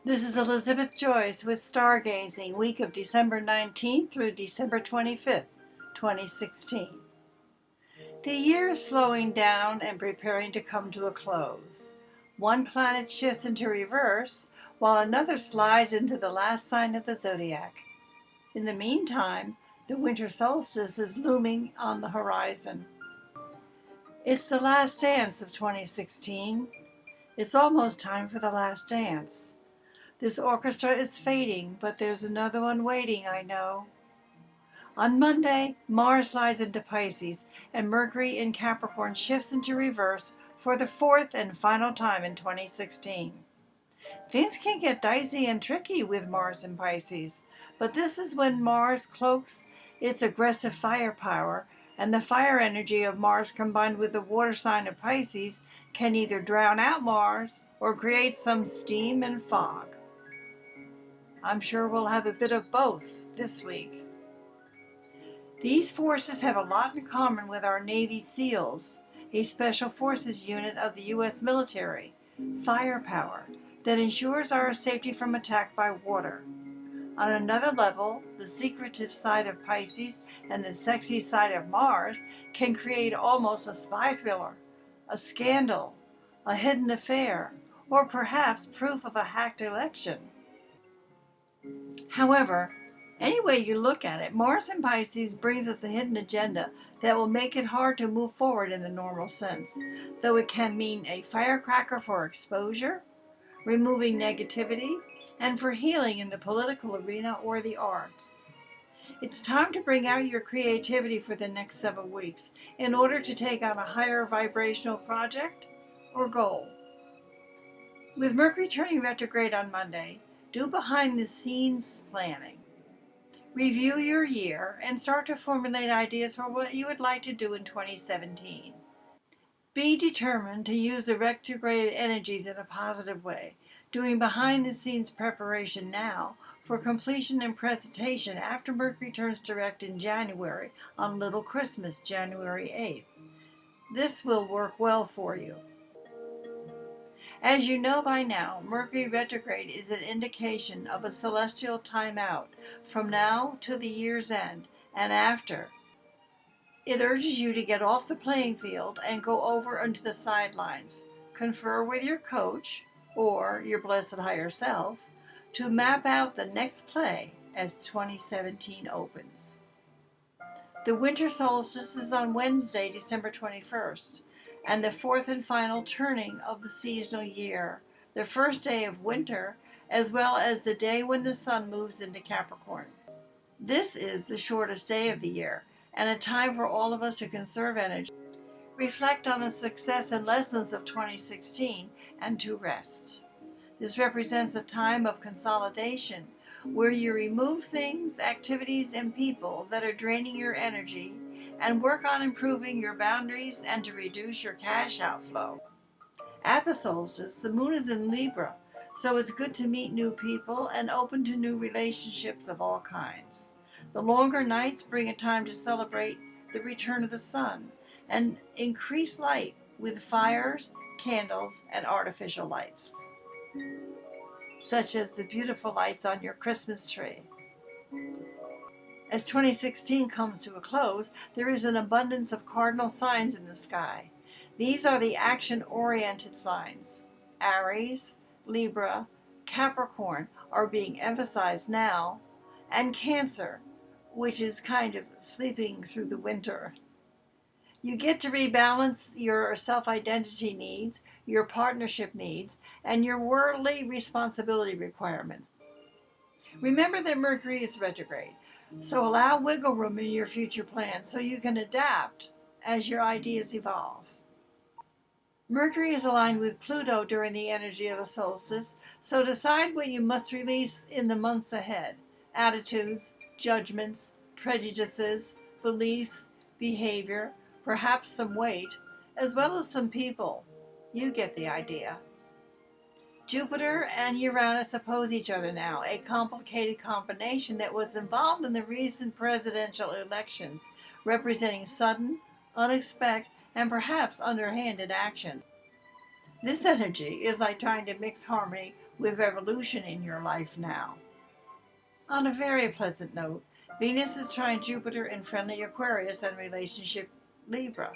This is Elizabeth Joyce with Stargazing, week of December 19th through December 25th, 2016. The year is slowing down and preparing to come to a close. One planet shifts into reverse, while another slides into the last sign of the zodiac. In the meantime, the winter solstice is looming on the horizon. It's the last dance of 2016. It's almost time for the last dance. This orchestra is fading, but there's another one waiting, I know. On Monday, Mars slides into Pisces, and Mercury in Capricorn shifts into reverse for the fourth and final time in 2016. Things can get dicey and tricky with Mars in Pisces, but this is when Mars cloaks its aggressive firepower, and the fire energy of Mars combined with the water sign of Pisces can either drown out Mars or create some steam and fog. I'm sure we'll have a bit of both this week. These forces have a lot in common with our Navy SEALs, a special forces unit of the U.S. military, firepower, that ensures our safety from attack by water. On another level, the secretive side of Pisces and the sexy side of Mars can create almost a spy thriller, a scandal, a hidden affair, or perhaps proof of a hacked election. However, any way you look at it, Mars in Pisces brings us a hidden agenda that will make it hard to move forward in the normal sense, though it can mean a firecracker for exposure, removing negativity, and for healing in the political arena or the arts. It's time to bring out your creativity for the next several weeks in order to take on a higher vibrational project or goal. With Mercury turning retrograde on Monday, do behind-the-scenes planning. Review your year and start to formulate ideas for what you would like to do in 2017. Be determined to use the retrograde energies in a positive way, doing behind-the-scenes preparation now for completion and presentation after Mercury turns direct in January on Little Christmas, January 8th. This will work well for you. As you know by now, Mercury retrograde is an indication of a celestial timeout from now to the year's end and after. It urges you to get off the playing field and go over onto the sidelines, confer with your coach or your blessed higher self to map out the next play as 2017 opens. The winter solstice is on Wednesday, December 21st. And the fourth and final turning of the seasonal year, the first day of winter, as well as the day when the sun moves into Capricorn. This is the shortest day of the year, and a time for all of us to conserve energy, reflect on the success and lessons of 2016, and to rest. This represents a time of consolidation, where you remove things, activities, and people that are draining your energy, and work on improving your boundaries and to reduce your cash outflow. At the solstice, the moon is in Libra, so it's good to meet new people and open to new relationships of all kinds. The longer nights bring a time to celebrate the return of the sun and increase light with fires, candles, and artificial lights, such as the beautiful lights on your Christmas tree. As 2016 comes to a close, there is an abundance of cardinal signs in the sky. These are the action-oriented signs. Aries, Libra, Capricorn are being emphasized now, and Cancer, which is kind of sleeping through the winter. You get to rebalance your self-identity needs, your partnership needs, and your worldly responsibility requirements. Remember that Mercury is retrograde. So allow wiggle room in your future plans so you can adapt as your ideas evolve. Mercury is aligned with Pluto during the energy of the solstice, so decide what you must release in the months ahead. Attitudes, judgments, prejudices, beliefs, behavior, perhaps some weight, as well as some people. You get the idea. Jupiter and Uranus oppose each other now, a complicated combination that was involved in the recent presidential elections, representing sudden, unexpected, and perhaps underhanded action. This energy is like trying to mix harmony with revolution in your life now. On a very pleasant note, Venus is trine Jupiter in friendly Aquarius and relationship Libra.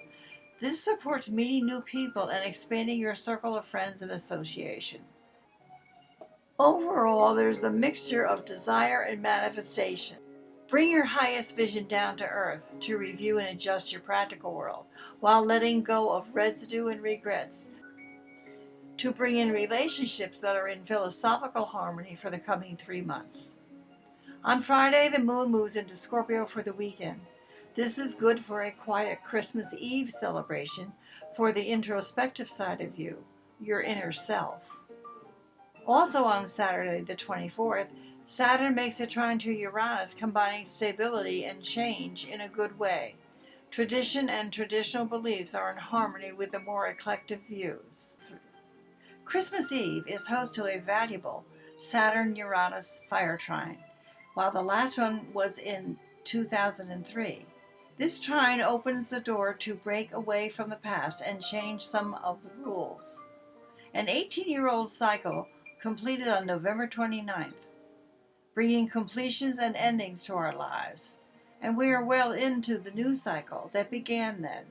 This supports meeting new people and expanding your circle of friends and association. Overall, there's a mixture of desire and manifestation. Bring your highest vision down to earth to review and adjust your practical world while letting go of residue and regrets to bring in relationships that are in philosophical harmony for the coming 3 months. On Friday, the moon moves into Scorpio for the weekend. This is good for a quiet Christmas Eve celebration for the introspective side of you, your inner self. Also on Saturday, the 24th, Saturn makes a trine to Uranus, combining stability and change in a good way. Tradition and traditional beliefs are in harmony with the more eclectic views. Christmas Eve is host to a valuable Saturn-Uranus fire trine, while the last one was in 2003. This trine opens the door to break away from the past and change some of the rules. An 18-year-old cycle completed on November 29th, bringing completions and endings to our lives, and we are well into the new cycle that began then.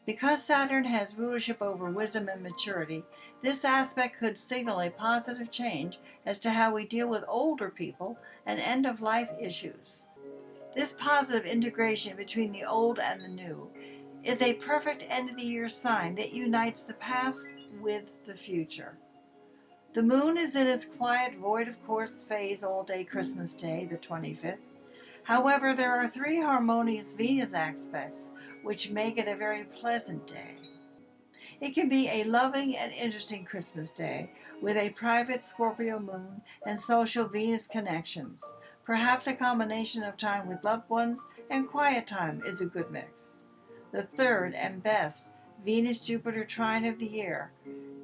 Because Saturn has rulership over wisdom and maturity, this aspect could signal a positive change as to how we deal with older people and end-of-life issues. This positive integration between the old and the new is a perfect end-of-the-year sign that unites the past with the future. The moon is in its quiet, void-of-course phase all day Christmas Day, the 25th. However, there are 3 harmonious Venus aspects which make it a very pleasant day. It can be a loving and interesting Christmas day with a private Scorpio moon and social Venus connections. Perhaps a combination of time with loved ones and quiet time is a good mix. The third and best Venus-Jupiter trine of the year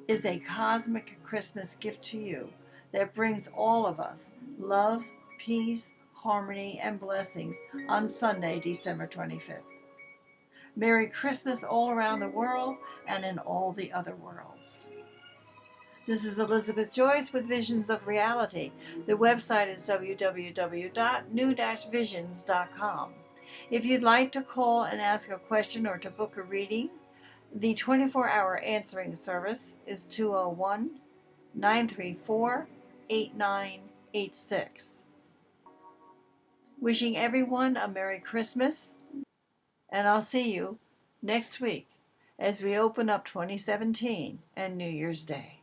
is a cosmic Christmas gift to you that brings all of us love, peace, harmony, and blessings on Sunday, December 25th. Merry Christmas all around the world and in all the other worlds. This is Elizabeth Joyce with Visions of Reality. The website is www.new-visions.com. If you'd like to call and ask a question or to book a reading, the 24-hour answering service is 201-934-8986. Wishing everyone a Merry Christmas, and I'll see you next week as we open up 2017 and New Year's Day.